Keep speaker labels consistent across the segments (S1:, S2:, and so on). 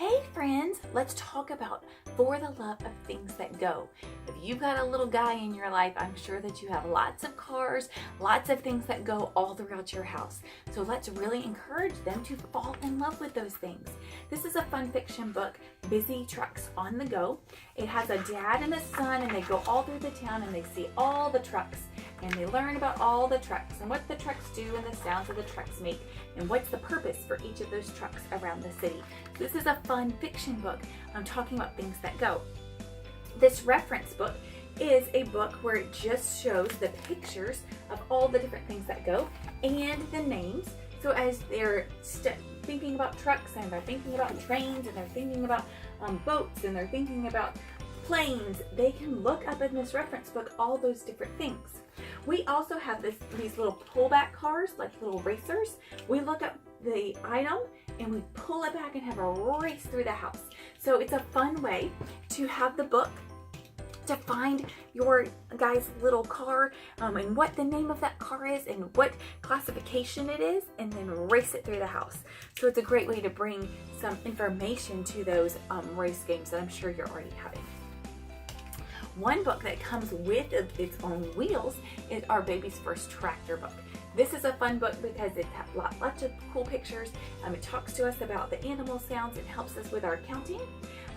S1: Hey friends, let's talk about For the Love of Things That Go. If you've got a little guy in your life, I'm sure that you have lots of cars, lots of things that go all throughout your house. So let's really encourage them to fall in love with those things. This is a fun fiction book, Busy Trucks on the Go. It has a dad and a son, and they go all through the town and they see all the trucks. And they learn about all the trucks and what the trucks do and the sounds that the trucks make and what's the purpose for each of those trucks around the city. So this is a fun fiction book. I'm talking about things that go. This reference book is a book where it just shows the pictures of all the different things that go and the names. So as they're thinking about trucks and they're thinking about trains and they're thinking about boats and they're thinking about planes, they can look up in this reference book all those different things. We also have these little pullback cars, like little racers. We look up the item and we pull it back and have a race through the house. So it's a fun way to have the book to find your guy's little car and what the name of that car is and what classification it is, and then race it through the house. So it's a great way to bring some information to those race games that I'm sure you're already having. One book that comes with its own wheels is our Baby's First Tractor book. This is a fun book because it has lots of cool pictures. It talks to us about the animal sounds. It helps us with our counting.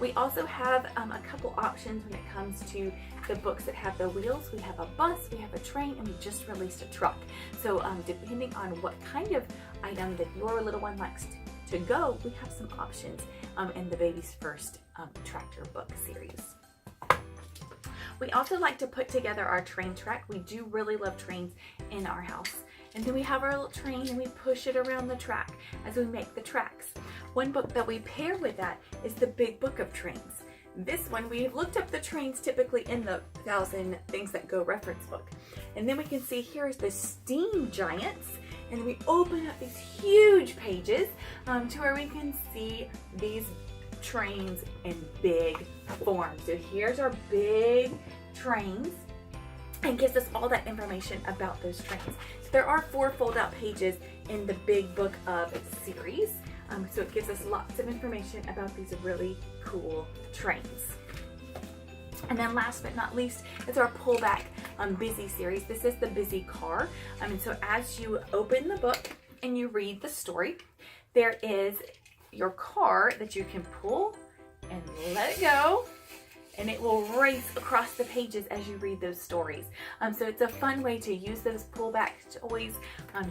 S1: We also have a couple options when it comes to the books that have the wheels. We have a bus, we have a train, and we just released a truck. So depending on what kind of item that your little one likes to go, we have some options in the Baby's First Tractor book series. We also like to put together our train track. We do really love trains in our house. And then we have our little train and we push it around the track as we make the tracks. One book that we pair with that is the Big Book of Trains. This one, we looked up the trains typically in the 1,000 Things That Go reference book. And then we can see here is the Steam Giants. And we open up these huge pages to where we can see these trains in big form. So here's our big trains and gives us all that information about those trains. So there are 4 fold-out pages in the Big Book of series. So it gives us lots of information about these really cool trains. And then last but not least is our pullback Busy series. This is the Busy car. And so as you open the book and you read the story, there is your car that you can pull and let it go, and it will race across the pages as you read those stories. So it's a fun way to use those pullback toys,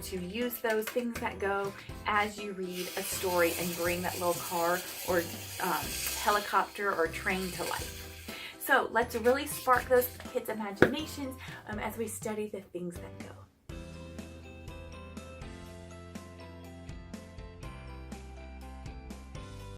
S1: to use those things that go as you read a story and bring that little car or helicopter or train to life. So let's really spark those kids' imaginations as we study the things that go.